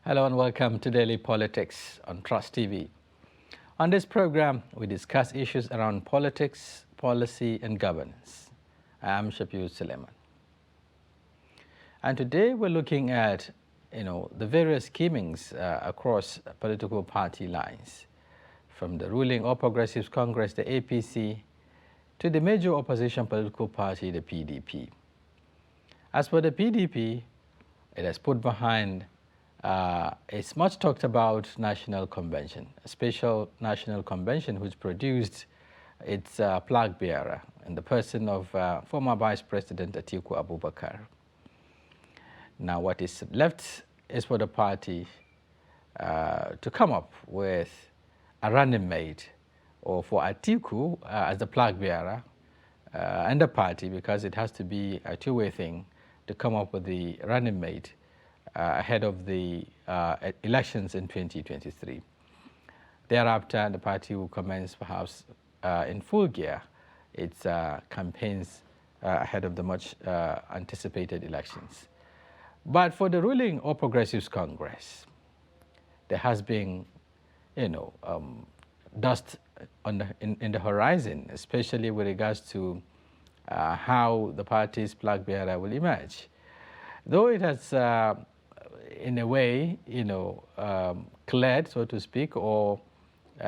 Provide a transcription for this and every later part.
Hello and welcome to Daily Politics on Trust TV. On this program, we discuss issues around politics, policy, and governance. I'm Shafiu Suleiman. And today we're looking at, the various schemings across political party lines, from the ruling All Progressives Congress, the APC, to the major opposition political party, the PDP. As for the PDP, it has put behind its much talked about National Convention, a special National Convention which produced its flag bearer in the person of former Vice President Atiku Abubakar. Now what is left is for the party to come up with a running mate, or for Atiku as the flag bearer and the party, because it has to be a two-way thing, to come up with the running mate ahead of the elections in 2023. Thereafter, the party will commence perhaps in full gear its campaigns ahead of the much anticipated elections. But for the ruling All Progressives Congress, there has been, dust in the horizon, especially with regards to how the party's flag bearer will emerge. Though it has in a way, cleared, so to speak, or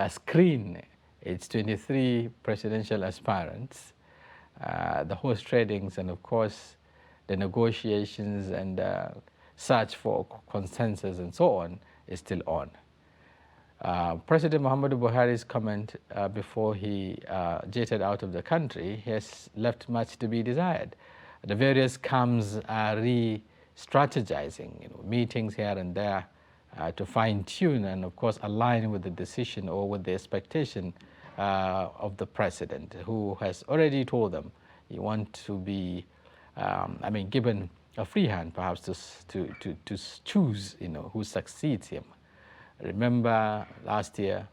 screened its 23 presidential aspirants, the horse tradings and, of course, the negotiations and search for consensus and so on is still on. President Muhammadu Buhari's comment before he jetted out of the country has left much to be desired. The various camps are re-strategizing, meetings here and there to fine-tune and, of course, align with the decision or with the expectation of the president, who has already told them he wants to be, given a free hand, perhaps, to choose, who succeeds him. Remember last year,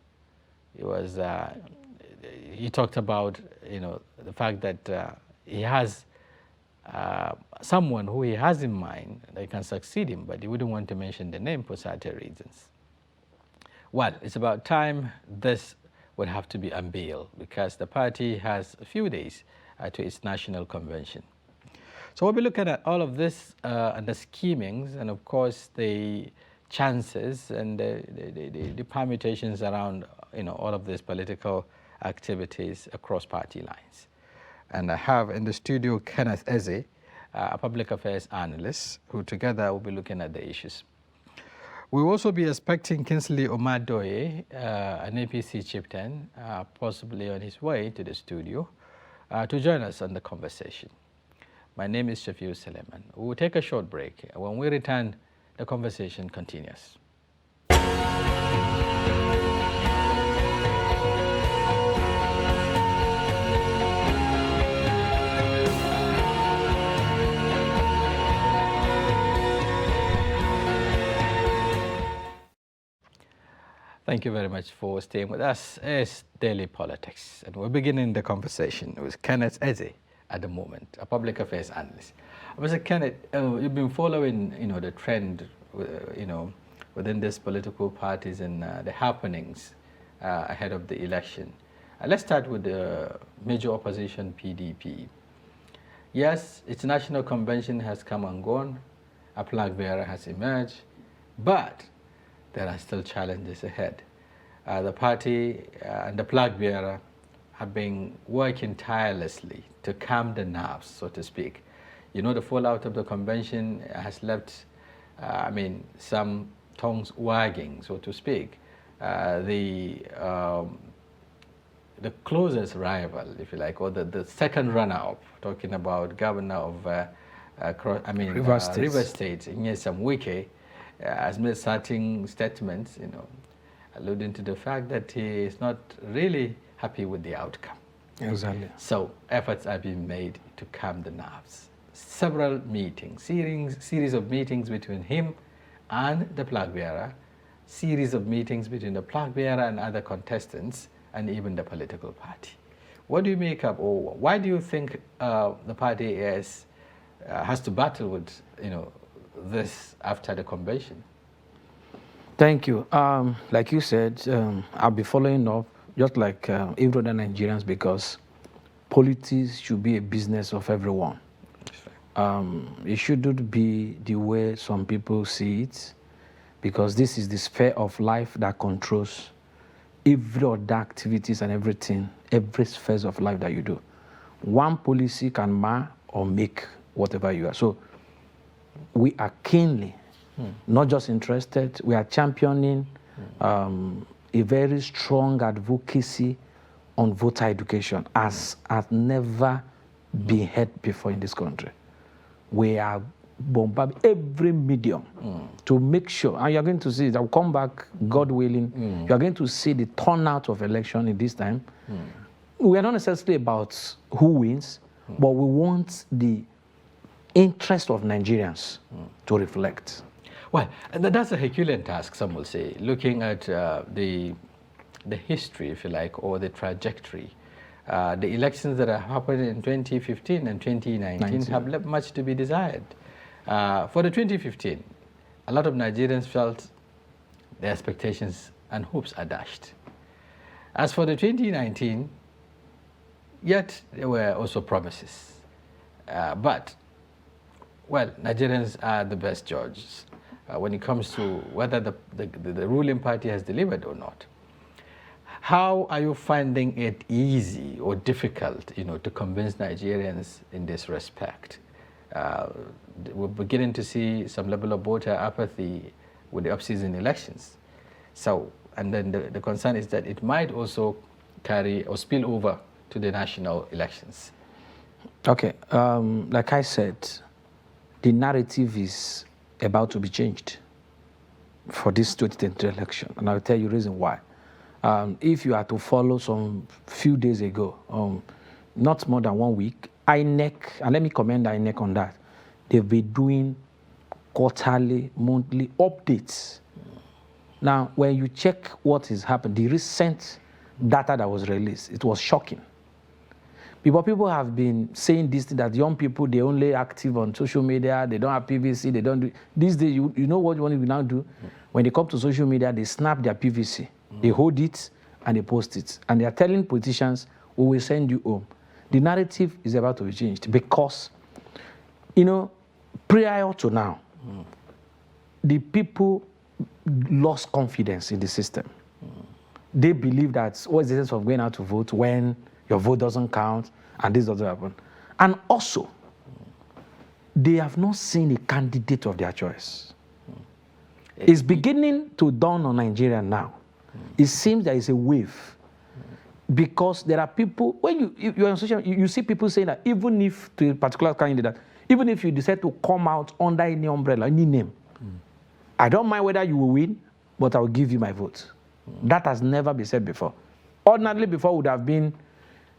he talked about, the fact that he has someone who he has in mind that can succeed him, but he wouldn't want to mention the name for certain reasons. Well, it's about time this would have to be unveiled, because the party has a few days to its national convention. So we'll be looking at all of this and the schemings and, of course, the chances and the permutations around, all of these political activities across party lines. And I have in the studio Kenneth Eze, a public affairs analyst, who together will be looking at the issues. We'll also be expecting Kingsley Omadoye, an APC chieftain, possibly on his way to the studio, to join us on the conversation. My name is Shafiu Suleiman. We will take a short break. When we return, the conversation continues. Thank you very much for staying with us. It's Daily Politics, and we're beginning the conversation with Kenneth Eze at the moment, a public affairs analyst. Mr. Kenneth, you've been following, the trend, within these political parties and the happenings ahead of the election. Let's start with the major opposition, PDP. Yes, its national convention has come and gone. A flag bearer has emerged, but there are still challenges ahead. The party and the flag bearer have been working tirelessly to calm the nerves, so to speak. The fallout of the convention has left, some tongues wagging, so to speak. The closest rival, if you like, or the second runner-up, talking about governor of River State, Nyesom Wike, has made certain statements, alluding to the fact that he is not really happy with the outcome. Exactly. So efforts are being made to calm the nerves. Several meetings, series of meetings between him and the flag bearer, series of meetings between the flag bearer and other contestants, and even the political party. What do you make up, or why do you think the party has to battle with, this after the convention? Thank you. Like you said, I'll be following up, just like every other Nigerians, because politics should be a business of everyone. It shouldn't be the way some people see it, because this is the sphere of life that controls every other activities and everything, every sphere of life that you do. One policy can mar or make whatever you are. So we are keenly, not just interested, we are championing a very strong advocacy on voter education as has never been heard before in this country. We are bombarding every medium to make sure, and you're going to see it, I'll come back, God willing, you're going to see the turnout of election in this time. We are not necessarily about who wins, but we want the interest of Nigerians to reflect. Well, and that's a Herculean task, some will say, looking at the history, if you like, or the trajectory. The elections that have happened in 2015 and 2019 have left much to be desired. For the 2015, a lot of Nigerians felt their expectations and hopes are dashed. As for the 2019, yet there were also promises. But, well, Nigerians are the best judges when it comes to whether the ruling party has delivered or not. How are you finding it easy or difficult, to convince Nigerians in this respect? We're beginning to see some level of voter apathy with the off-season elections. So, and then the concern is that it might also carry or spill over to the national elections. Okay, like I said, the narrative is about to be changed for this 2023 election, and I'll tell you the reason why. If you are to follow some few days ago, not more than 1 week, INEC, and let me commend INEC on that, they've been doing quarterly, monthly updates. Now, when you check what is happening, the recent data that was released, it was shocking. People have been saying this, that young people, they're only active on social media, they don't have PVC, they don't do. These days, you know what you want to now do? When they come to social media, they snap their PVC. They hold it and they post it. And they are telling politicians, we will send you home. The narrative is about to be changed because, prior to now, the people lost confidence in the system. They believe that what's the sense of going out to vote when your vote doesn't count and this doesn't happen. And also, they have not seen a candidate of their choice. It's beginning to dawn on Nigeria now. It seems there is a wave because there are people, when you're on social media, you see people saying that even if to a particular candidate, even if you decide to come out under any umbrella, any name, I don't mind whether you will win, but I will give you my vote. That has never been said before. Ordinarily before would have been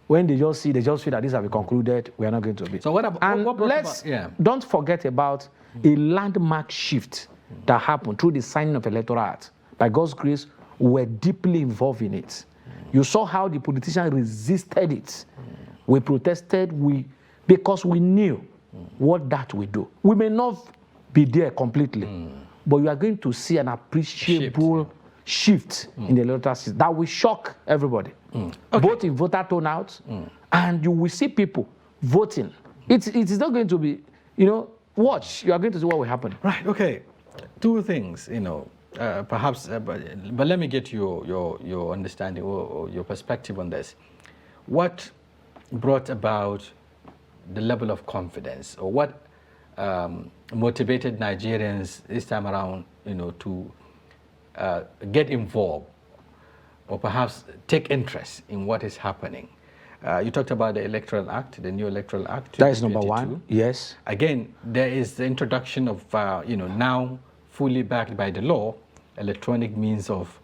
when they just feel that this has been concluded, we are not going to be. So what about, and don't forget about a landmark shift that happened through the signing of electoral act. By God's grace, we were deeply involved in it. You saw how the politicians resisted it. We protested, because we knew what that would do. We may not be there completely, but you are going to see an appreciable shift in the electoral system that will shock everybody, both in voter turnout, and you will see people voting. It is not going to be, watch. You are going to see what will happen. Right. Okay. Two things. Perhaps, but let me get your understanding or your perspective on this. What brought about the level of confidence, or what motivated Nigerians this time around, to get involved, or perhaps take interest in what is happening? You talked about the Electoral Act, the new Electoral Act. That is number one, yes. Again, there is the introduction of, now fully backed by the law, electronic means of,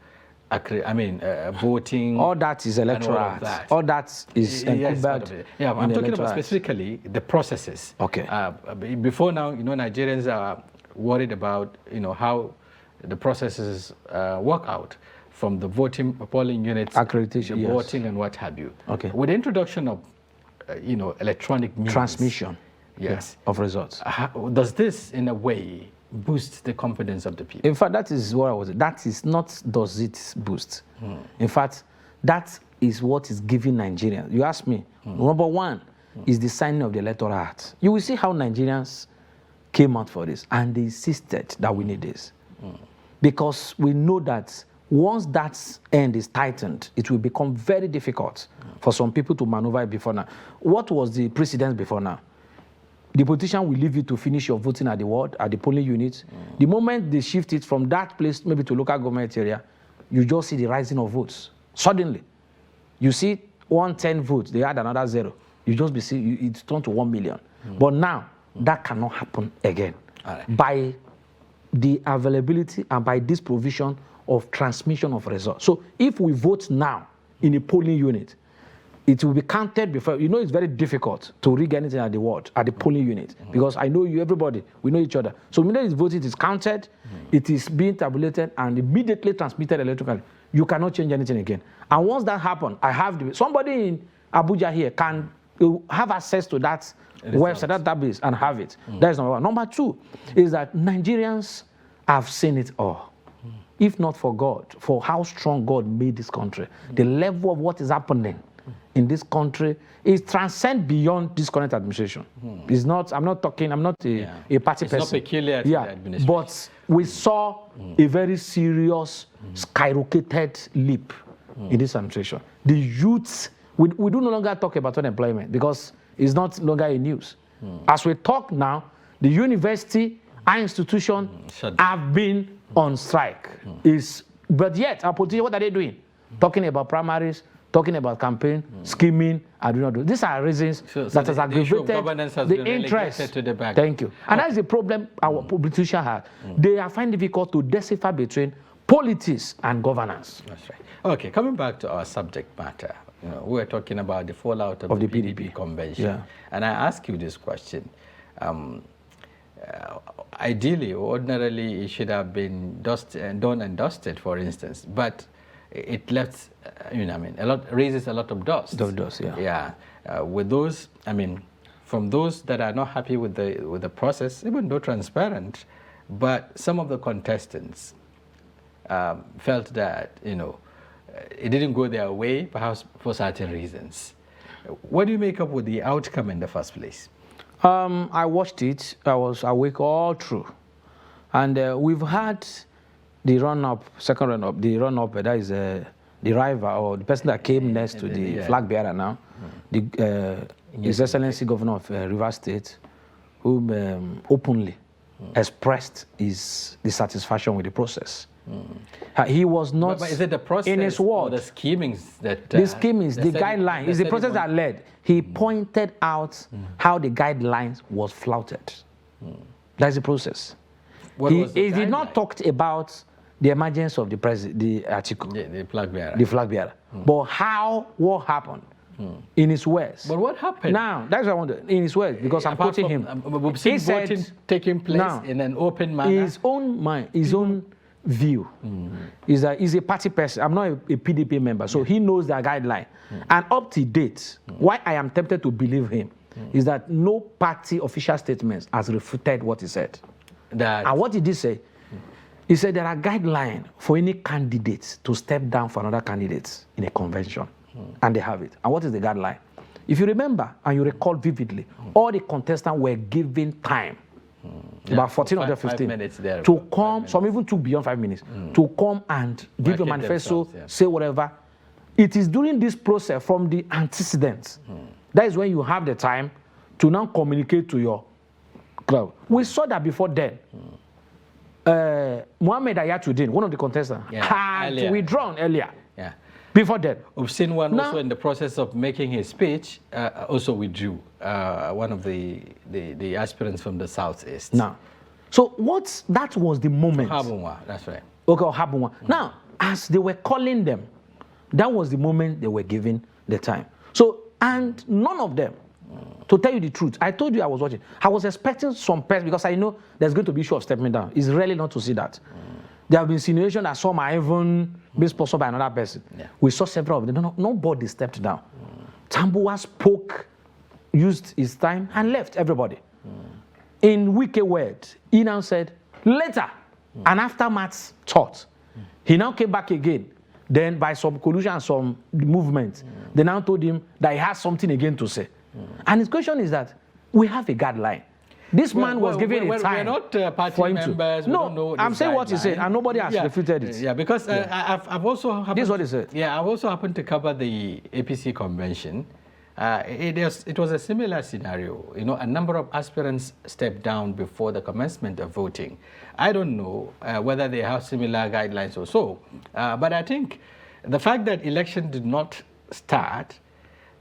voting. All that is Electoral Act. All that is encompassed. Yeah, I'm talking about specifically the processes. Okay. Before now, Nigerians are worried about, how the processes work out, from the polling units, accreditation, the voting, and what have you. Okay. With the introduction of, electronic means, transmission, yes, of results. Does this, in a way, boost the confidence of the people? In fact, that is what I was. That is not does it boost. In fact, that is what is giving Nigerians. You ask me. Number one is the signing of the Electoral Act. You will see how Nigerians came out for this, and they insisted that we need this. Because we know that once that end is tightened, it will become very difficult for some people to maneuver it before now. What was the precedence before now? The politician will leave you to finish your voting at the ward, at the polling unit. The moment they shift it from that place maybe to local government area, you just see the rising of votes. Suddenly, you see 110 votes, they add another 0. You just be see it's turned to 1 million. But now, that cannot happen again. By the availability and by this provision of transmission of results. So if we vote now in a polling unit, it will be counted before. You know, it's very difficult to rig anything at the ward, at the polling unit, because I know you, everybody, we know each other. So when it's voted, it's counted, it is being tabulated and immediately transmitted electronically. You cannot change anything again. And once that happens, somebody in Abuja here can have access to that website, that database, and have it. That is number one. Number two is that Nigerians have seen it all. If not for God, for how strong God made this country, the level of what is happening in this country is transcend beyond this current administration. It's not, I'm not a party person. It's not peculiar to the administration. But we saw a very serious skyrocketed leap in this administration. The youths, we do no longer talk about unemployment because it's not longer a news. As we talk now, the university, our institution have been on strike. But yet, our politicians, what are they doing? Talking about primaries, talking about campaign, scheming, and do not do. These are reasons that has aggravated the interest. To the back. Thank you. And that's the problem our politicians have. They are finding it difficult to decipher between politics and governance. That's right. Okay, coming back to our subject matter, we were talking about the fallout of the PDP convention. Yeah. And I ask you this question. Ideally, ordinarily, it should have been done and dusted, for instance, but it left, raises a lot of dust. Yeah. With those, from those that are not happy with the process, even though transparent, but some of the contestants felt that, it didn't go their way, perhaps for certain reasons. What do you make up with the outcome in the first place? I watched it. I was awake all through. And we've had the run-up, second run-up, the run-up, that is the rival or the person that came next to the flag bearer now, His Excellency Governor of Rivers State, who openly expressed his dissatisfaction with the process. He was not, but is it the process in his word, or the schemings that... the schemings, the guidelines, is the process that led. He pointed out how the guidelines was flouted. That's the process. He did not talk about the emergence of the article. The flag bearer. The flag bearer. But what happened in his words. But what happened? Now, that's what I wonder. In his words, because I'm quoting him. We've seen voting taking place in an open manner. His own mind, his own view is that he's a party person. I'm not a PDP member, so he knows their guideline. And up to date, why I am tempted to believe him is that no party official statements has refuted what he said. And what did he say? He said there are guidelines for any candidate to step down for another candidate in a convention. And they have it. And what is the guideline? If you remember and you recall vividly, all the contestants were given time. About 14 or 15 minutes there, to come, some even took beyond 5 minutes, to come and give a manifesto, say whatever. It is during this process from the antecedents. That is when you have the time to now communicate to your crowd. We saw that before then. Mohammed Ayatuddin, one of the contestants, had withdrawn earlier. Yeah. Before that. We've seen one also in the process of making his speech, also withdrew, one of the aspirants from the Southeast. Now, so that was the moment. Habunwa, that's right. Okay, Habunwa. Now, as they were calling them, that was the moment they were given the time. So, and none of them, to tell you the truth, I told you I was watching. I was expecting some person, because I know there's going to be issue of stepping down. It's really not to see that. There have been insinuations that some are even being sponsored by another person. We saw several of them. Nobody stepped down. Tambuwa spoke, used his time, and left everybody. In wicked words, he now said, Later, an aftermath thought, he now came back again. Then by some collusion and some movement, they now told him that he has something again to say. And his question is that we have a guideline. This man was given a time. We're not party members. No, we don't know I'm saying what he said, and nobody has refuted it. Yeah, because I've also this is what he said. Yeah, I've also happened to cover the APC convention. It was a similar scenario. You know, a number of aspirants stepped down before the commencement of voting. I don't know whether they have similar guidelines or so, but I think the fact that election did not start,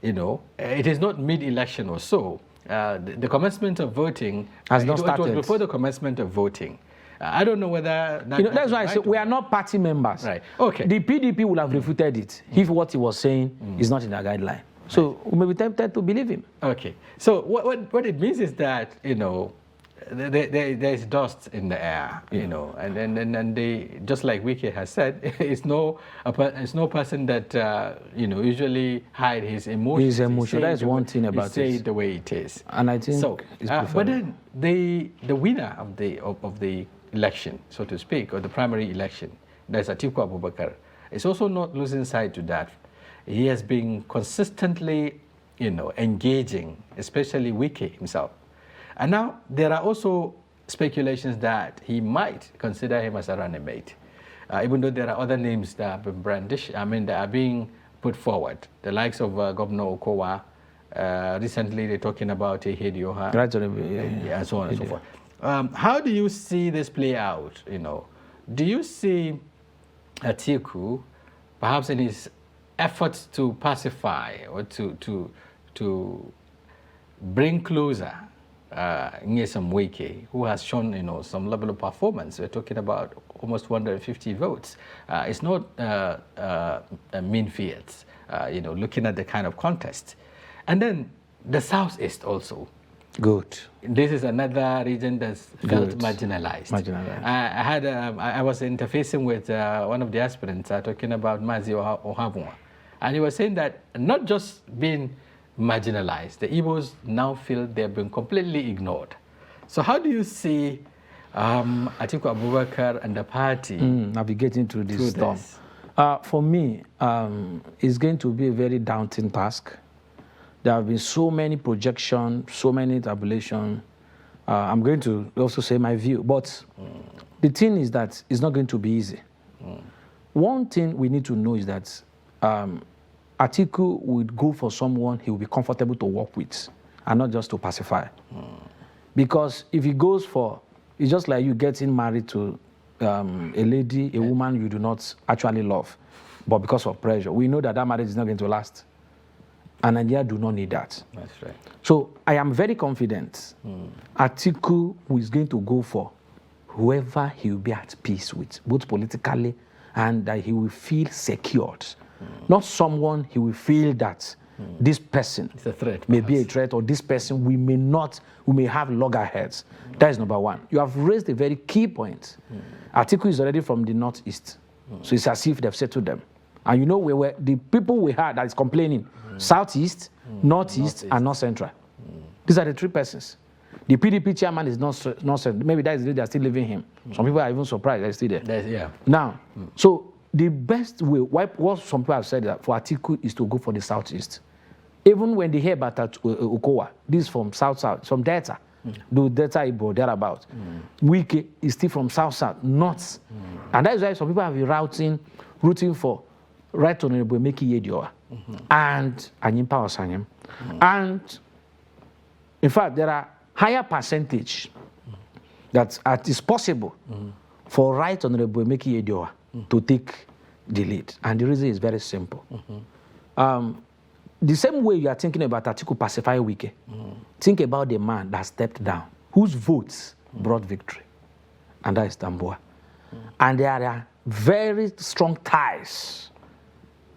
you know, it is not mid-election or so. The commencement of voting has not started. It was before the commencement of voting. I don't know whether that's why I say we are not party members. Right. Okay. The PDP will have refuted it if what he was saying is not in the guideline. So we may be tempted to believe him. Okay. So what it means is that, you know, there's dust in the air, you know, and they, just like Wike has said, it's no person that you know, usually hide his emotions. His emotion. That is one thing about it. Say it the way it is. And I think so. But then the winner of the election, so to speak, or the primary election, that's Atiku Abubakar, is also not losing sight to that. He has been consistently, you know, engaging, especially Wike himself. And now there are also speculations that he might consider him as a running mate, even though there are other names that have been brandished, that are being put forward. The likes of Governor Okowa, recently they're talking about Ehedioha, and so on and so forth. How do you see this play out? You know, do you see Atiku, perhaps in his efforts to pacify or to bring closer Nyesom Wike, who has shown, you know, some level of performance? We're talking about almost 150 votes. It's not mean feats, you know, looking at the kind of contest. And then the Southeast also. Good. This is another region that's felt marginalized. I was interfacing with one of the aspirants talking about Mazi Ohavunwa, and he was saying that not just being marginalized, the Igbos now feel they've been completely ignored. So how do you see Atiku Abubakar and the party navigating through this storm? For me, it's going to be a very daunting task. There have been so many projections, so many tabulations. I'm going to also say my view, but the thing is that it's not going to be easy. One thing we need to know is that Atiku would go for someone he will be comfortable to work with and not just to pacify. Because if he goes for, it's just like you getting married to a lady, a woman you do not actually love, but because of pressure. We know that that marriage is not going to last. And Nigeria do not need that. That's right. So I am very confident Atiku is going to go for whoever he will be at peace with, both politically and that he will feel secured. Not someone he will feel that this person it's a threat, may be a threat, or this person we may have loggerheads. That is number one. You have raised a very key point. Atiku is already from the Northeast. So it's as if they've settled them. And you know where the people we had that is complaining, Southeast, Northeast, and North Central. These are the three persons. The PDP chairman is not Central. Maybe that is the reason they are still leaving him. Some people are even surprised they're still there. Now, so the best way, what some people have said that for Atiku is to go for the Southeast. Even when they hear about Okowa, this is from South, from Delta, do Delta Igbo, thereabout. Wike is still from South, North. And that is why some people have been rooting for Right Honorable Meki Yedioa and Anyimpa Osanyem. And in fact, there are higher percentage that it is possible for Right Honorable Meki Yedioa to take the lead. And the reason is very simple. The same way you are thinking about Atiku pacify Wike, think about the man that stepped down, whose votes brought victory. And that is Tambuwa. And there are very strong ties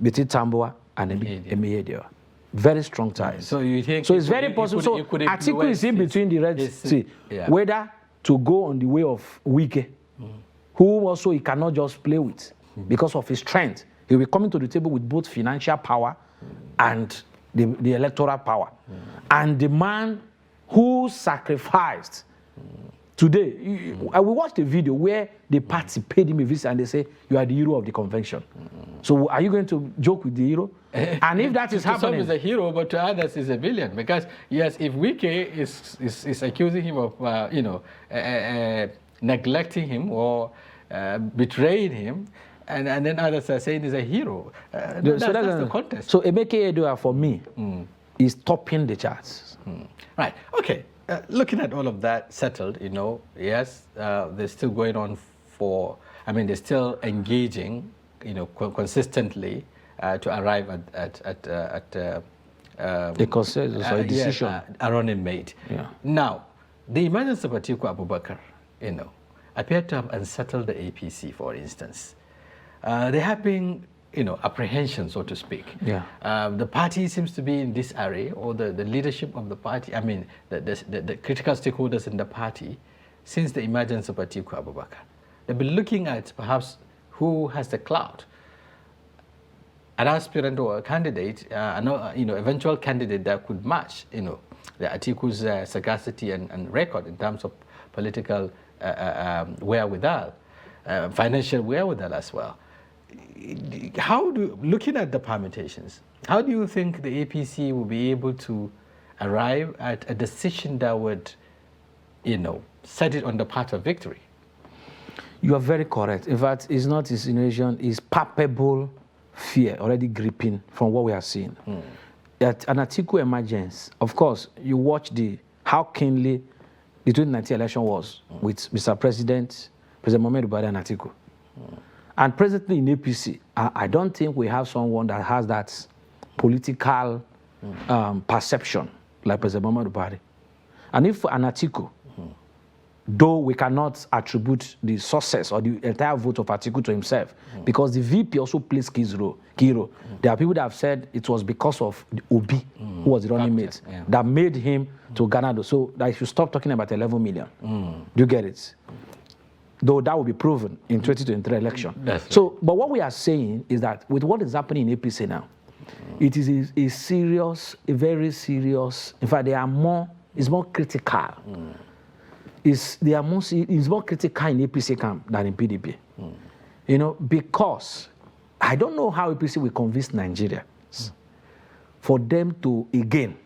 between Tambuwa and Emiyedioa. Very strong ties. So you think so it's very possible. So Atiku is in between the Red Sea, whether to go on the way of Wike, who also he cannot just play with because of his strength. He will be coming to the table with both financial power and the electoral power. And the man who sacrificed Today, I will watch the video where the party paid him a visit and they say, you are the hero of the convention. So are you going to joke with the hero? And if that is happening... To some is a hero, but to others is a villain. Because, yes, if Wike is accusing him of, neglecting him or betraying him, and then others are saying he's a hero. That's the contest. So Emeke Edua, for me, is topping the charts. Right. Okay. Looking at all of that settled, yes, they're still going on they're still engaging, consistently to arrive at a consensus or a decision. Yes, a running mate. Yeah. Now, the emergence of Atiku Abubakar, appeared to have unsettled the APC, for instance. There have been, apprehension, so to speak. Yeah. The party seems to be in disarray, or the leadership of the party, the critical stakeholders in the party, since the emergence of Atiku Abubakar. They've been looking at perhaps who has the clout. An aspirant or a candidate, eventual candidate that could match, the Atiku's sagacity and record in terms of political wherewithal, financial wherewithal as well. Looking at the permutations, how do you think the APC will be able to arrive at a decision that would, set it on the path of victory? You are very correct. In fact, it's not insinuation, it's palpable fear already gripping from what we are seeing. At an Atiku emergence, of course, you watch how keenly the 2019 election was with Mr. President Muhammadu Buhari and Atiku. And presently in APC, I don't think we have someone that has that political perception like President Muhammadu Buhari. And if an Atiku, though we cannot attribute the success or the entire vote of Atiku to himself, because the VP also plays key role. There are people that have said it was because of the Obi, who was the running mate, that made him to Ghana. So that he should stop talking about 11 million. Do you get it? Though that will be proven in 2023 election. So, but what we are saying is that with what is happening in APC now, it is a serious, a very serious, in fact, it's more critical. It's more critical in APC camp than in PDP. Because I don't know how APC will convince Nigerians for them to again,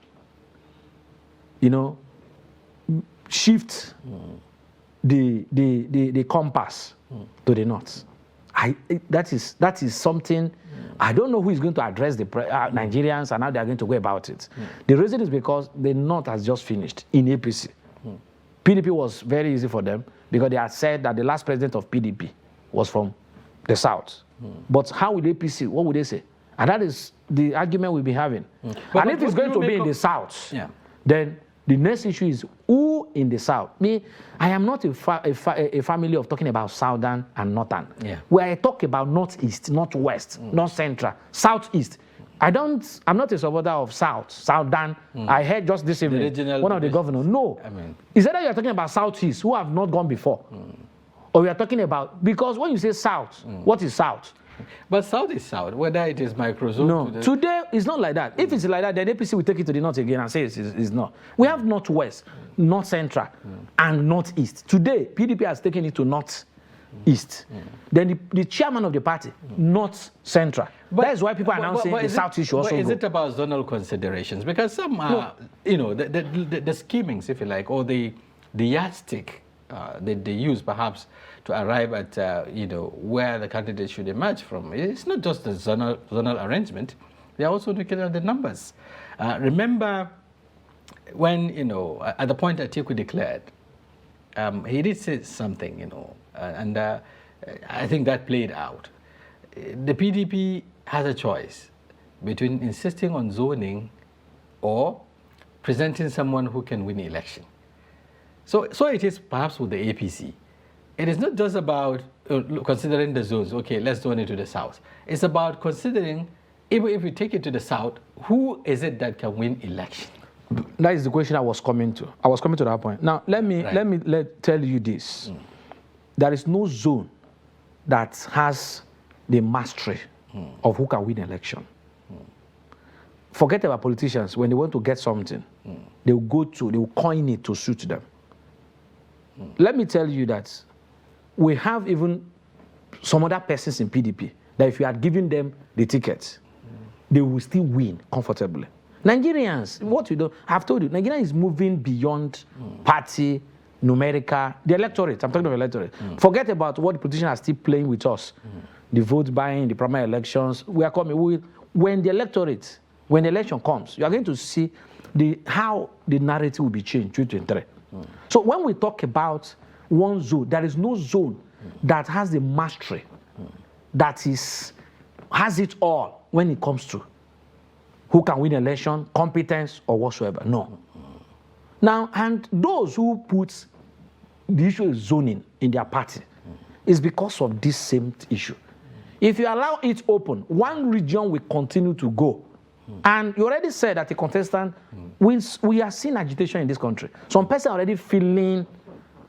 shift the compass to the north. That is something. I don't know who is going to address the Nigerians and how they are going to go about it. The reason is because the north has just finished in APC. PDP was very easy for them because they had said that the last president of PDP was from the south. But how would APC, what would they say? And that is the argument we'll be having. And if it's going to be in the south, then the next issue is who in the south. Me, I am not a family of talking about southern and northern. Where I talk about northeast, northwest, north central, southeast. I'm not a supporter of southern. I heard just this evening, one of the governors. No. Is either you're talking about southeast, who have not gone before, or we are talking about, because when you say south, what is south? But south is south, whether it is microzone. No, today it's not like that. If it's like that, then APC will take it to the north again and say it's not. We have northwest, north central, and northeast. Today, PDP has taken it to northeast. Then the chairman of the party, north central. That is why people are announcing the south issue also. But is it about zonal considerations? Because some are, the schemings, if you like, or the yardstick they use perhaps to arrive at where the candidate should emerge from. It's not just the zonal arrangement. They're also looking at the numbers. Remember when, at the point that Atiku declared, he did say something, and I think that played out. The PDP has a choice between insisting on zoning or presenting someone who can win the election. So it is perhaps with the APC. It is not just about considering the zones, okay, let's zone it to the south. It's about considering, even if we take it to the south, who is it that can win election? That is the question I was coming to. I was coming to that point. Now, let me tell you this. There is no zone that has the mastery of who can win election. Forget about politicians. When they want to get something, they will coin it to suit them. let me tell you that we have even some other persons in PDP that if you had given them the tickets, they will still win comfortably. Nigerians, what you do, I've told you, Nigeria is moving beyond party, numerical, the electorate. I'm talking of electorate. Forget about what the politicians are still playing with us. The vote buying, the primary elections. We are coming. When the electorate, when the election comes, you are going to see how the narrative will be changed 2023. So when we talk about one zone, there is no zone that has the mastery, that has it all when it comes to who can win election, competence, or whatsoever. No. Now, and those who put the issue of zoning in their party is because of this same issue. If you allow it open, one region will continue to go. And you already said that a contestant, we are seeing agitation in this country. Some person already feeling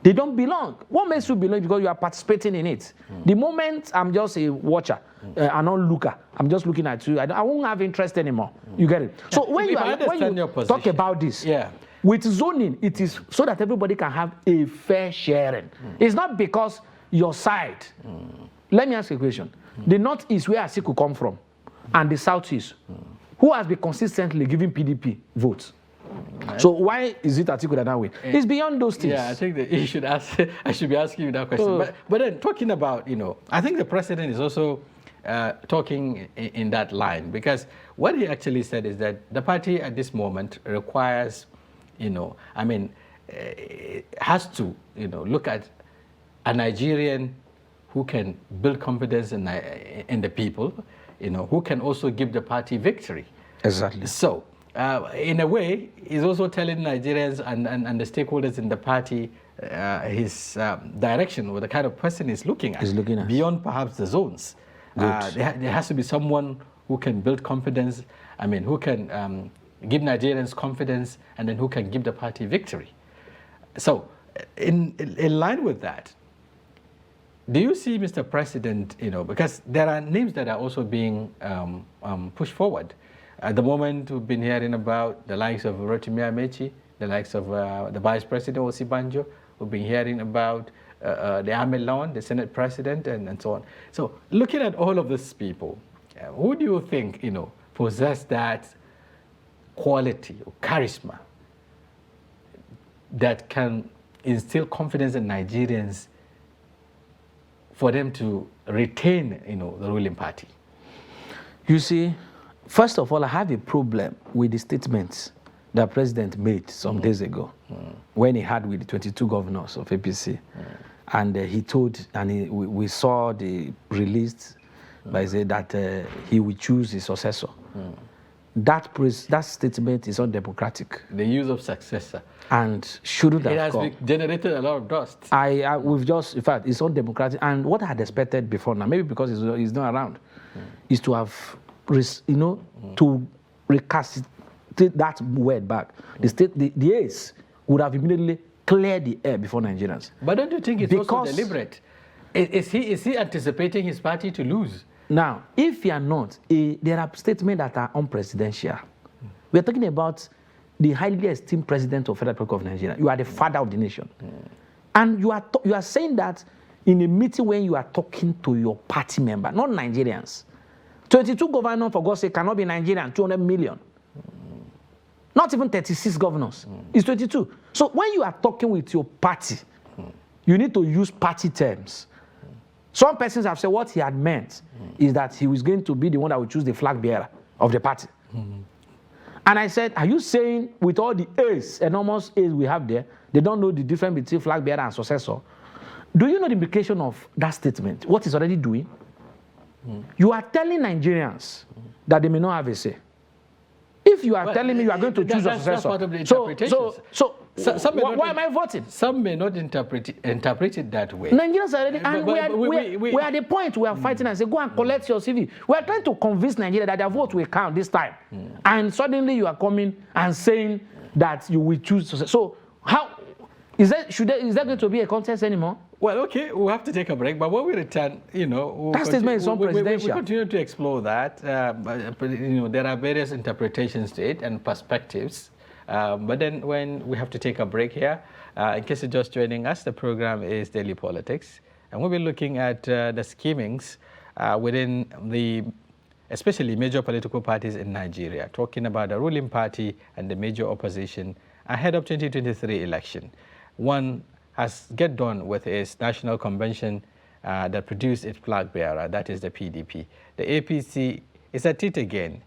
they don't belong. What makes you belong? Because you are participating in it. The moment I'm just a watcher, I'm not looker, I'm just looking at you, I won't have interest anymore. You get it? So when you talk about this, with zoning, it is so that everybody can have a fair sharing. It's not because your side. Let me ask you a question. The northeast, where Asiku come from, and the southeast, who has been consistently giving PDP votes? So why is it Atiku that win? It's beyond those things. Yeah, I think that you should ask. I should be asking you that question. But then talking about, I think the president is also talking in that line, because what he actually said is that the party at this moment requires, has to, look at a Nigerian who can build confidence in the people, who can also give the party victory. Exactly. So, in a way, he's also telling Nigerians and the stakeholders in the party his direction, or the kind of person he's looking at. Beyond perhaps the zones. There has to be someone who can build confidence, who can give Nigerians confidence, and then who can give the party victory. So, in line with that, do you see, Mr. President, because there are names that are also being pushed forward. At the moment, we've been hearing about the likes of Rotimi Amechi, the likes of the Vice President, Osibanjo. We've been hearing about the Ahmed Lawan, the Senate President, and so on. So looking at all of these people, who do you think, possess that quality or charisma that can instill confidence in Nigerians for them to retain, the ruling party? You see, first of all, I have a problem with the statements that President made some days ago when he had with the 22 governors of APC. And he told, and we saw the release by saying that he will choose his successor. That statement is undemocratic. The use of successor. And shouldn't have come. It has generated a lot of dust. In fact, it's undemocratic. And what I had expected before now, maybe because he's not around, is to have, to recast that word back. The ace would have immediately cleared the air before Nigerians. But don't you think it's also deliberate? Is he anticipating his party to lose? Now, if you are not, there are statements that are unpresidential. We are talking about the highly esteemed president of Federal Republic of Nigeria. You are the father of the nation. And you are saying that in a meeting when you are talking to your party member, not Nigerians. 22 governors, for God's sake, cannot be Nigerian, 200 million. Not even 36 governors. It's 22. So when you are talking with your party, you need to use party terms. Some persons have said what he had meant is that he was going to be the one that would choose the flag bearer of the party. And I said, are you saying with all the A's, enormous A's we have there, they don't know the difference between flag bearer and successor? Do you know the implication of that statement? What he's already doing? You are telling Nigerians that they may not have a say. If you are telling me you are going to choose a successor, that's part of the interpretations. Why am I voting? Some may not interpret it that way. Nigerians are already, and we are at the point we are fighting and say, go and collect your CV. We are trying to convince Nigeria that their vote will count this time. And suddenly you are coming and saying that you will choose. So how is that going to be a contest anymore? Well, okay, we'll have to take a break, but when we return, that statement is unpresidential. We continue to explore that. But, there are various interpretations to it and perspectives. But then when we have to take a break here, In case you're just joining us, the program is Daily Politics, and we'll be looking at the schemings within the especially major political parties in Nigeria, talking about the ruling party and the major opposition ahead of 2023 election. One has get done with its national convention that produced its flag bearer, that is the PDP. The APC is at it again,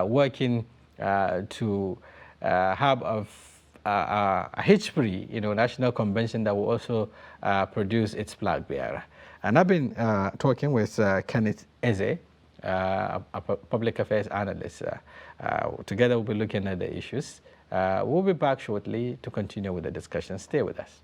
working to have a hitch-free, national convention that will also produce its flag bearer. And I've been talking with Kenneth Eze, a public affairs analyst. Together we'll be looking at the issues. We'll be back shortly to continue with the discussion. Stay with us.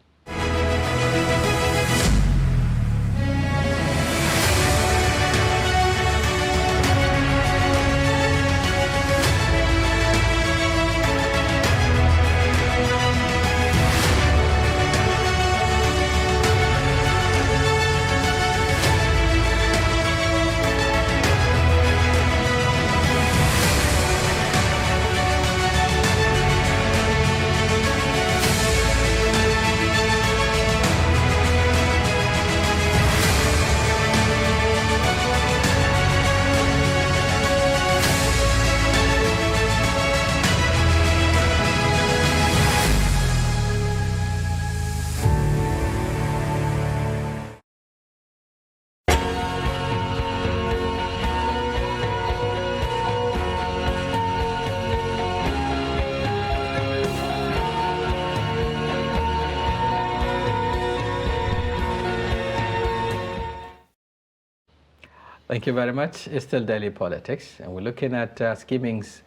Thank you very much. It's still Daily Politics, and we're looking at schemings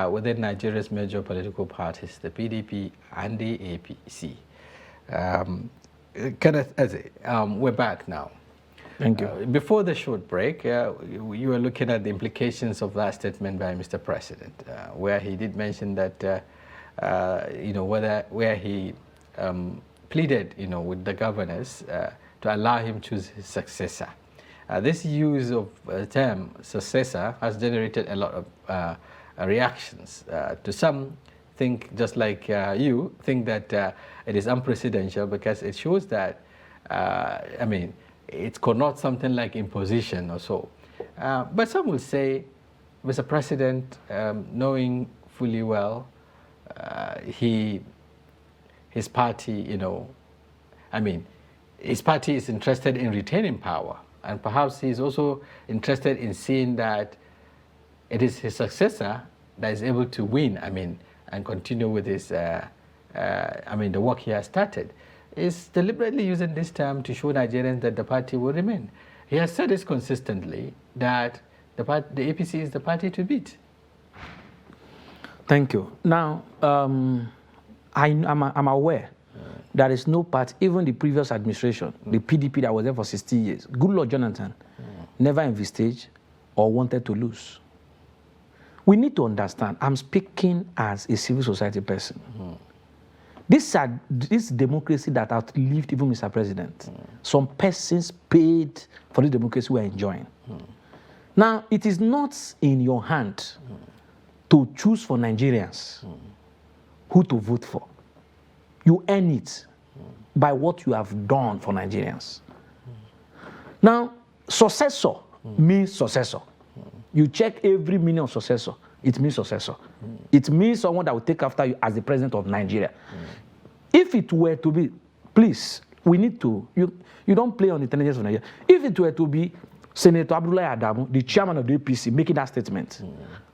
within Nigeria's major political parties, the PDP and the APC. Kenneth Eze, we're back now. Thank you. Before the short break, you were looking at the implications of that statement by Mr. President, where he did mention that, where he pleaded, with the governors to allow him to choose his successor. This use of the term successor has generated a lot of reactions. To some, think just like you, think that it is unprecedented because it shows that, it connotes something like imposition or so. But some will say, Mr. President, knowing fully well his party, his party is interested in retaining power. And perhaps he's also interested in seeing that it is his successor that is able to win, and continue with his, the work he has started. Is deliberately using this term to show Nigerians that the party will remain. He has said this consistently, that the APC is the party to beat. Thank you. Now, I'm aware there is no party, even the previous administration, the PDP that was there for 60 years, Goodluck Jonathan, never envisaged or wanted to lose. We need to understand, I'm speaking as a civil society person. This democracy that outlived even Mr. President. Some persons paid for the democracy we're enjoying. Now, it is not in your hand to choose for Nigerians who to vote for. You earn it by what you have done for Nigerians. Now, successor means successor. You check every meaning of successor, it means successor. It means someone that will take after you as the president of Nigeria. If it were to be, please, we need to, you don't play on the intelligence of Nigeria. If it were to be Senator Abdullahi Adamu, the chairman of the APC, making that statement,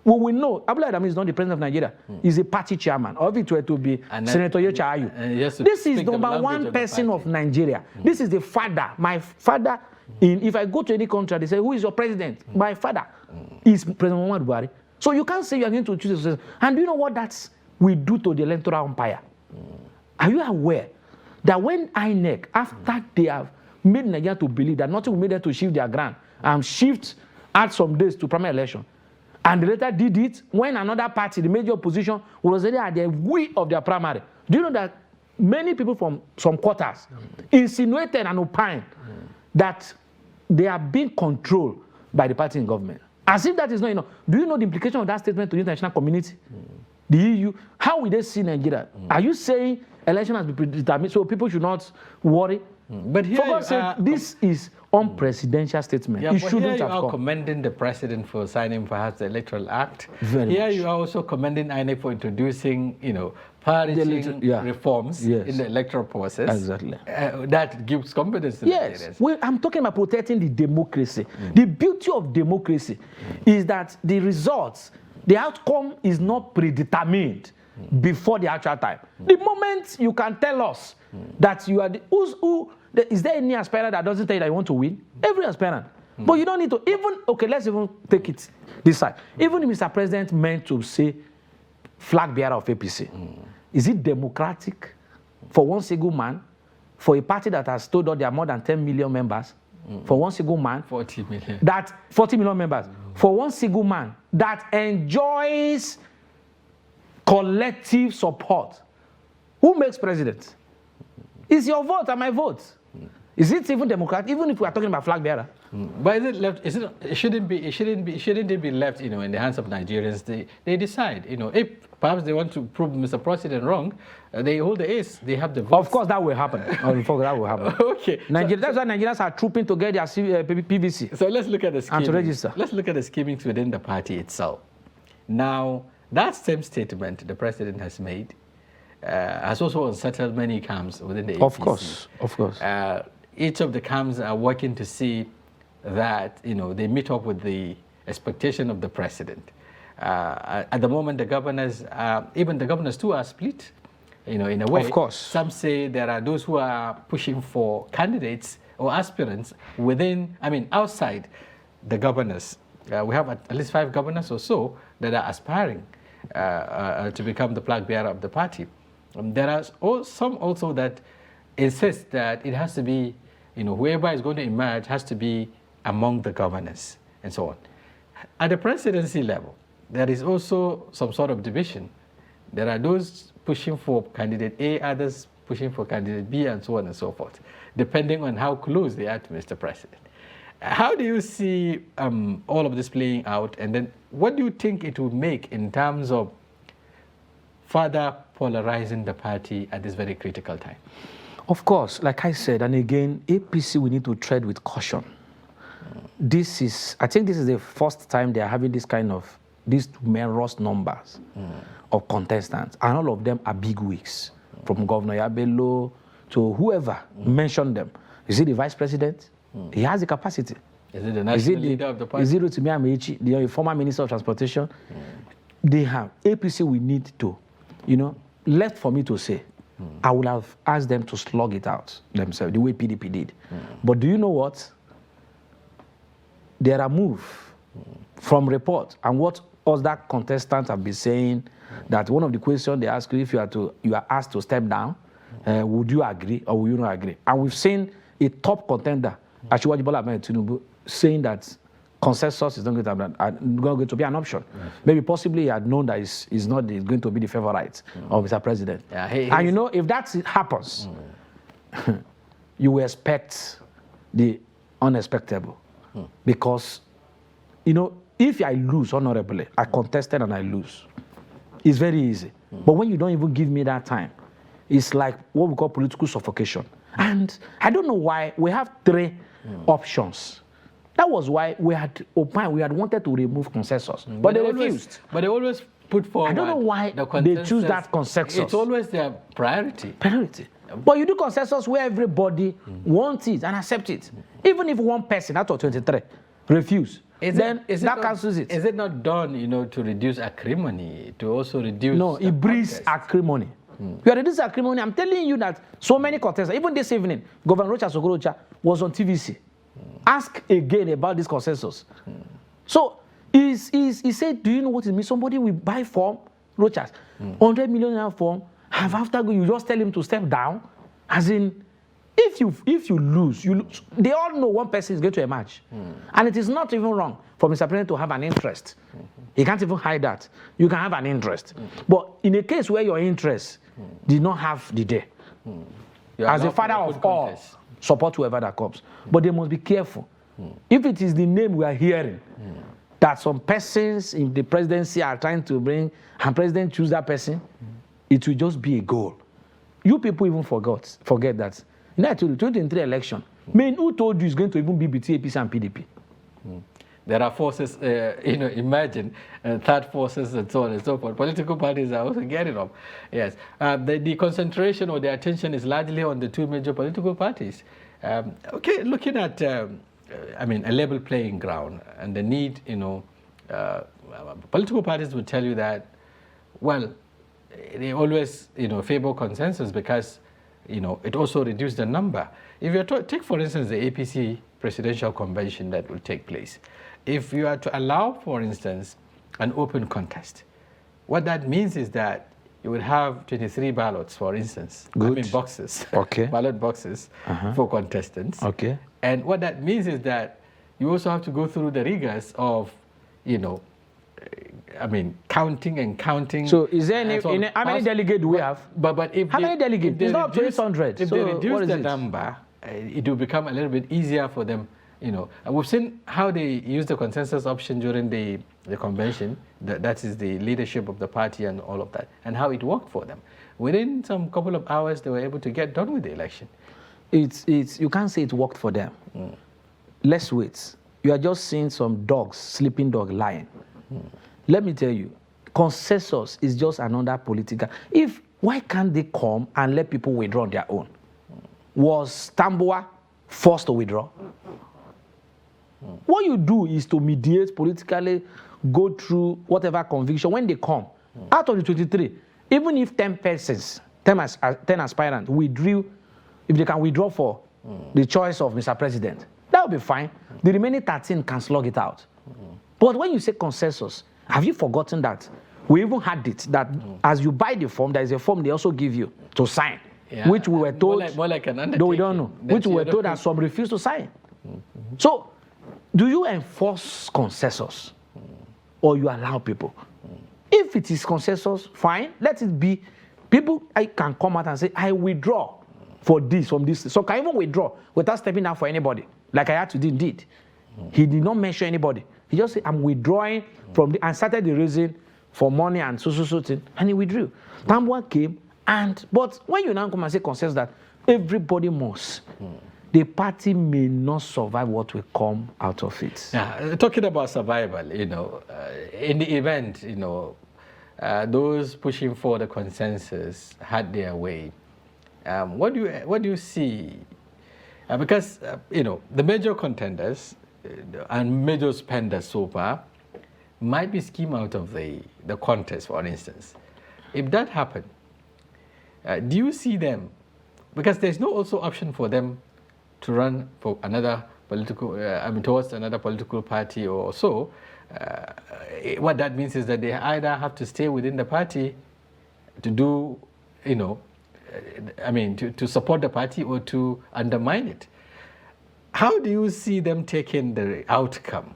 well, we know Abdullahi Adamu is not the president of Nigeria. He's a party chairman. Or if it were to be Senator Yecha Ayu. This is number one person of Nigeria. This is the father. My father, if I go to any country, they say, who is your president? My father is President Muhammadu Buhari. So you can't say you are going to choose a successor. And do you know what that will do to the electoral umpire? Are you aware that when INEC, after they have made Nigeria to believe that nothing will make them to shift their ground and add some days to primary election, and they later did it when another party, the major opposition, was already at the wheel of their primary? Do you know that many people from some quarters insinuated and opined that they are being controlled by the party in government? As if that is not enough. Do you know the implication of that statement to the international community? the EU. How will they see Nigeria? Are you saying election has been predetermined, so people should not worry? But here for God's sake, this is unpresidential statement. Yeah, it but shouldn't here you have are come. commending the president for signing perhaps the Electoral Act. Very here much. you are also commending INEC for introducing, far-reaching reforms in the electoral process. Exactly. That gives confidence to Nigerians. Well, I'm talking about protecting the democracy. The beauty of democracy is that the results, the outcome is not predetermined before the actual time. The moment you can tell us that you are is there any aspirant that doesn't tell you that you want to win? Every aspirant. But you don't need to let's even take it this side. Even if Mr. President meant to say flag bearer of APC, is it democratic for one single man, for a party that has told us there are more than 10 million members, for one single man, 40 million. That 40 million members, for one single man that enjoys collective support? Who makes president? It's your vote and my vote. Is it even democratic? Even if we are talking about flag bearer. But is it left? It shouldn't it be left, in the hands of Nigerians? They decide. If perhaps they want to prove Mr. President wrong, they hold the ace. They have the vote. Of course, that will happen. That will happen. Okay. That's why Nigerians are trooping to get their PVC. So let's look at the scheming. And to register. Let's look at the scheming within the party itself. Now, that same statement the president has made has also unsettled many camps within the APC. Of course. Each of the camps are working to see that they meet up with the expectation of the president. At the moment, the governors, even the governors too, are split. In a way. Of course. Some say there are those who are pushing for candidates or aspirants outside the governors. We have at least 5 governors or so that are aspiring to become the flag bearer of the party. There are some also that insist that it has to be, whoever is going to emerge has to be among the governors and so on. At the presidency level, there is also some sort of division. There are those pushing for candidate A, others pushing for candidate B, and so on and so forth, depending on how close they are to Mr. President. How do you see all of this playing out? And then what do you think it will make in terms of further polarizing the party at this very critical time? Of course, like I said, and again, APC, we need to tread with caution. I think this is the first time they are having these numerous numbers of contestants, and all of them are big wigs, from Governor Yabelo to whoever mentioned them. Is it the vice president? He has the capacity. Is it the national leader of the party? Is it Rotimi Amechi, the former minister of transportation? They have. APC, we need to, left for me to say, I would have asked them to slug it out themselves, the way PDP did. But do you know what? There are moves from report and what other contestants have been saying, that one of the questions they ask you, if you are asked to step down, would you agree or will you not agree? And we've seen a top contender, Asiwaju Bola Ahmed Tinubu, saying that consensus is not going to be an option. Maybe possibly he had known that he's not going to be the favorite of Mr. President. And if that happens, you will expect the unexpected. Because, if I lose honorably, I contested and I lose, it's very easy. But when you don't even give me that time, it's like what we call political suffocation. And I don't know why we have 3 options. That was why we had wanted to remove consensus, but they refused. But they always put forward. I don't know why they choose that consensus. It's always their priority. But you do consensus where everybody wants it and accepts it. Even if one person out of 23 refuse, that cancels it. Is it not done, to reduce acrimony, to also reduce? No, it breeds acrimony. You are reducing acrimony. I'm telling you that so many contestants, even this evening, Governor Rocha Sokorocha was on TVC. Ask again about this consensus. So he said, do you know what it means? Somebody will buy form, Rochas, 100 million form, have after you just tell him to step down. As in, if you lose, they all know one person is going to emerge. And it is not even wrong for Mr. President to have an interest. He can't even hide that. You can have an interest. But in a case where your interest did not have the day, as a father of all, support whoever that comes. But they must be careful. If it is the name we are hearing, that some persons in the presidency are trying to bring, and president choose that person, it will just be a goal. You people even forget that. In that 2023 election, man, who told you it's going to even be between APC and PDP? There are forces, imagine, third forces and so on and so forth. Political parties are also getting up. Yes. The concentration or the attention is largely on the two major political parties. Okay, looking at, a level playing ground and the need, political parties would tell you that, well, they always, favor consensus because, it also reduces the number. If you take, for instance, the APC presidential convention that will take place, if you are to allow, for instance, an open contest, what that means is that you would have 23 ballots, for instance. Good. Boxes. Okay. Ballot boxes for contestants. Okay. And what that means is that you also have to go through the rigors of, counting and counting. So is there any, how many delegates do we have? But if how many delegates? It's not up to 800. If so they reduce the it? number, it will become a little bit easier for them. And we've seen how they use the consensus option during the convention. That is the leadership of the party and all of that, and how it worked for them. Within some couple of hours, they were able to get done with the election. You can't say it worked for them. Let's wait. You are just seeing some dogs, sleeping dog lying. Let me tell you, consensus is just another political. Why can't they come and let people withdraw on their own? Was Tambuwa forced to withdraw? What you do is to mediate politically, go through whatever conviction. When they come, out of the 23, even if 10 persons, 10 aspirants withdrew, if they can withdraw for the choice of Mr. President, that will be fine. The remaining 13 can slug it out. But when you say consensus, have you forgotten that we even had it, that as you buy the form, there is a form they also give you to sign, which we were told, more like an undertaking. No, we don't know, which we were told that some refuse to sign. So, do you enforce consensus or you allow people? If it is consensus, fine, let it be. People can come out and say, I withdraw for this, from this. So can even withdraw without stepping down for anybody, like I had to do indeed. He did not mention anybody. He just said, I'm withdrawing from and started the reason for money and so thing, and he withdrew. Tambuwa came, but when you now come and say consensus that everybody must, the party may not survive what will come out of it. Yeah, talking about survival, in the event, those pushing for the consensus had their way. What do you see? Because the major contenders and major spenders so far might be schemed out of the contest, for instance. If that happened, do you see them? Because there's no also option for them to run for another political, towards another political party or so. What that means is that they either have to stay within the party to do, to support the party or to undermine it. How do you see them taking the outcome?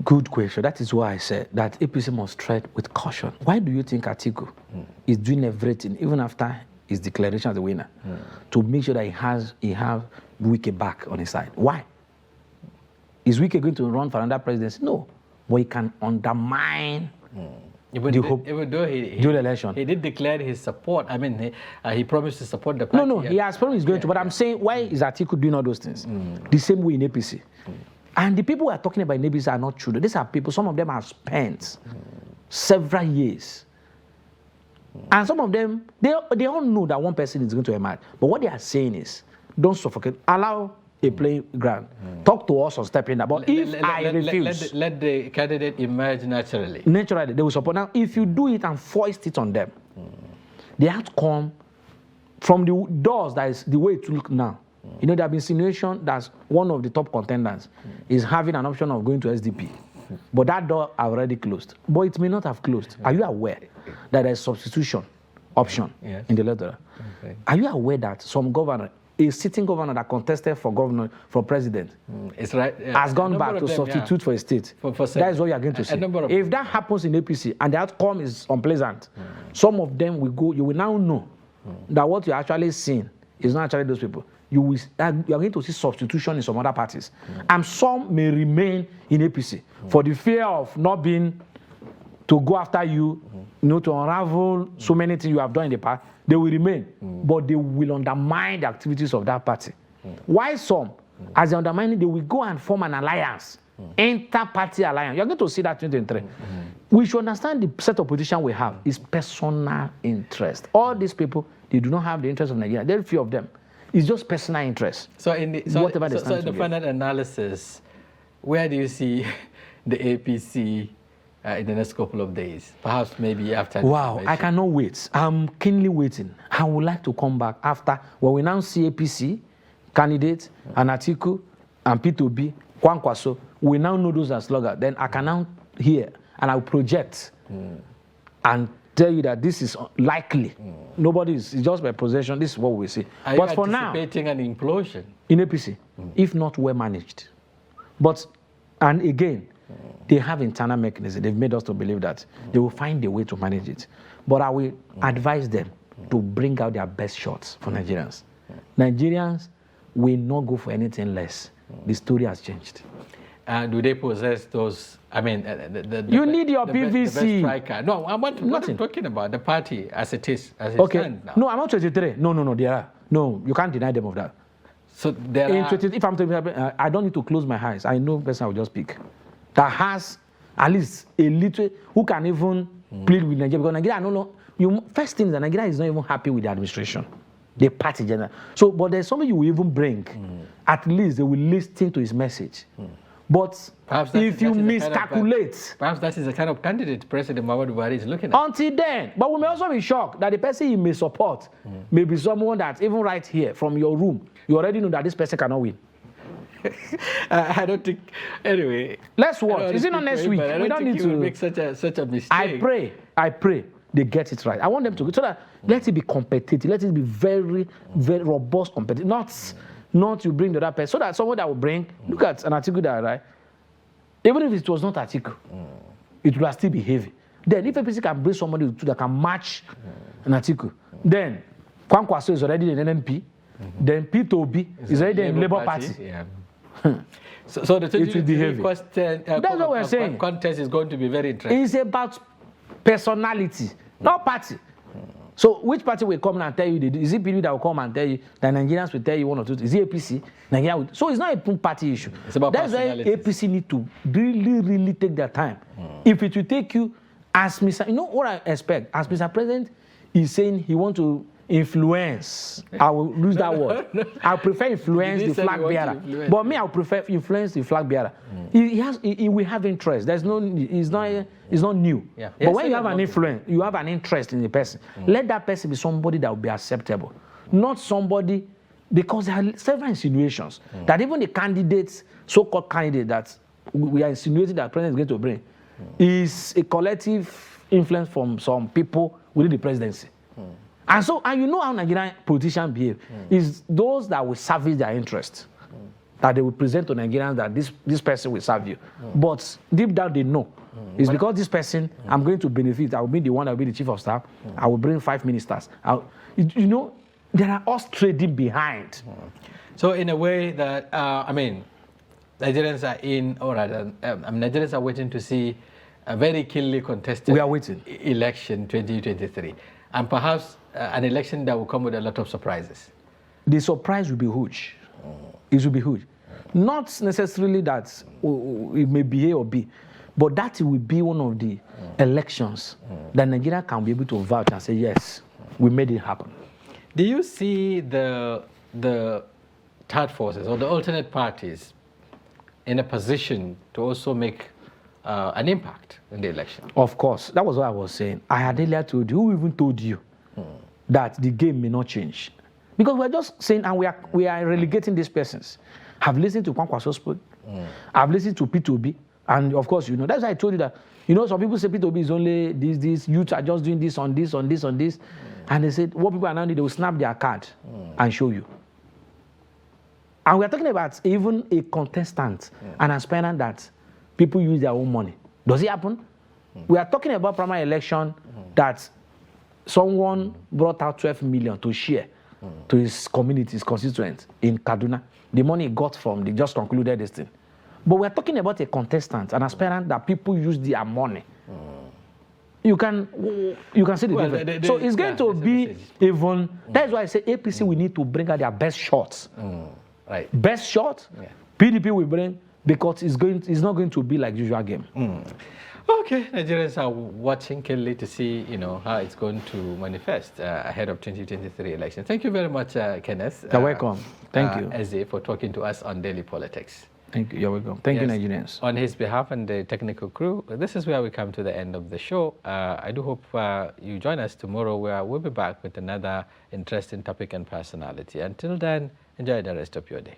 Good question. That is why I said that APC must tread with caution. Why do you think Atiku is doing everything, even after his declaration as the winner, to make sure that he has Wike back on his side? Why? Is Wike going to run for another presidency? No. But he can undermine the hope even though during the election. He did declare his support. He promised to support the party. No, he has promised he's going to. But I'm saying, why is Atiku doing all those things? The same way in APC. And the people we are talking about in APC are not children. These are people, some of them have spent several years. And some of them, they all know that one person is going to emerge. But what they are saying is, don't suffocate. Allow a playing ground. Talk to us on stepping that. But if I refuse... Let the candidate emerge naturally. Naturally, they will support. Now, if you do it and foist it on them, the outcome from the doors, that is the way it looks now. There have been insinuation that one of the top contenders is having an option of going to SDP. But that door already closed. But it may not have closed. Are you aware that there's substitution option in the letter? Okay. Are you aware that some governor, a sitting governor that contested for governor, for president, has gone back to substitute for a state? That is what you are going to see. If that happens in APC and the outcome is unpleasant, some of them will go, you will now know that what you're actually seeing is not actually those people. you are going to see substitution in some other parties. And some may remain in APC for the fear of not being to go after you, to unravel so many things you have done in the past. They will remain, but they will undermine the activities of that party. Why some, as they undermine it, they will go and form an alliance, inter-party alliance. You're going to see that in 2023. We should understand the set of position we have is personal interest. All these people, they do not have the interest of Nigeria. Very few of them. It's just personal interest. So in the final analysis, where do you see the APC in the next couple of days? Perhaps maybe after. Wow, I cannot wait. I'm keenly waiting. I would like to come back after when we now see APC candidates, and Atiku, and P2B, Kwankwaso. We now know those as slogans. Then I can now hear and I will project and tell you that this is likely. Nobody is, it's just by possession. This is what we see. Are but you for now, anticipating an implosion in APC, if not well managed. But, and again, they have internal mechanisms. They've made us to believe that they will find a way to manage it. But I will advise them to bring out their best shots for Nigerians. Nigerians will not go for anything less. The story has changed. Do they possess those? I mean, you need your PVC. The best striker. No, what I'm talking about, the party as it is, as it stands now. No, I'm not 23. No, there are. No, you can't deny them of that. So there are... 23, if I'm talking, I don't need to close my eyes. I know the person I will just pick. That has at least a little, who can even plead with Nigeria. Because Nigeria, I don't know. First thing is that Nigeria is not even happy with the administration. The party general. So, but there's something you will even bring. At least they will listen to his message. But if you miscalculate... Perhaps that is the kind of candidate President Muhammadu Buhari is looking at. Until then. But we may also be shocked that the person you may support may be someone that, even right here, from your room, you already know that this person cannot win. I don't think... Anyway... Let's watch. Is it not next week? We don't need to make such a mistake. I pray they get it right. I want them to... So that let it be competitive. Let it be very, very robust competitive. Not you bring the other person. So that someone that will bring, look at an article that, right? Even if it was not article, it will still be heavy. Then if a person can bring somebody that can match an article, then Kwankwaso is already in NNP, then P2B is already in Labour Party. Yeah. So the it will be heavy. That's what we're saying. Contest is going to be very interesting. It's about personality, not party. So which party will come and tell you? Is it PDP that will come and tell you that Nigerians will tell you one or two? Is it APC? So it's not a party issue. It's about That's why APC need to really take their time. If it will take you, as Mr. You know what I expect? As Mr. President is saying he wants to influence. I will use that word. I prefer influence the flag bearer. But me, I prefer influence the flag bearer. He will have interest. It's not new. Yeah. But when you have an influence, you have an interest in the person. Let that person be somebody that will be acceptable. Not somebody, because there are several insinuations that even the candidates, so-called candidate that we are insinuating that the president is going to bring, is a collective influence from some people within the presidency. And you know how Nigerian politicians behave. Is those that will service their interest, that they will present to Nigerians that this person will serve you. But deep down they know. It's because this person, I'm going to benefit. I will be the one that will be the chief of staff. I will bring 5 ministers. You know, there are us trading behind. So in a way that, Nigerians are in, or rather, Nigerians are waiting to see a very keenly contested election 2023. And perhaps an election that will come with a lot of surprises. The surprise will be huge. It will be huge. Not necessarily that it may be A or B, but that will be one of the elections that Nigeria can be able to vouch and say, yes, we made it happen. Do you see the third forces or the alternate parties in a position to also make an impact in the election? Of course. That was what I was saying. I had earlier told you, who even told you that the game may not change? Because we're just saying, and we are relegating these persons. I've listened to Kwankwaso speak. I've listened to P2B. And of course, that's why I told you that, some people say P2B is only this, youths are just doing this on this. And they said, what people are now doing, they will snap their card and show you. And we're talking about even a contestant, an aspirant that people use their own money. Does it happen? We are talking about primary election that someone brought out 12 million to share to his community, his constituents in Kaduna. The money he got from the just concluded this thing. But we're talking about a contestant, an aspirant that people use their money. You can see the difference. So it's going to be even. That's why I say APC we need to bring out their best shots. Right. Best shot. Yeah. PDP will bring because it's not going to be like usual game. Okay, Nigerians are watching keenly to see, how it's going to manifest ahead of 2023 election. Thank you very much, Kenneth. You're welcome. Thank you, Eze, for talking to us on Daily Politics. Thank you. You're welcome. Thank you, Nigerians. On his behalf and the technical crew, this is where we come to the end of the show. I do hope you join us tomorrow, where we'll be back with another interesting topic and personality. Until then, enjoy the rest of your day.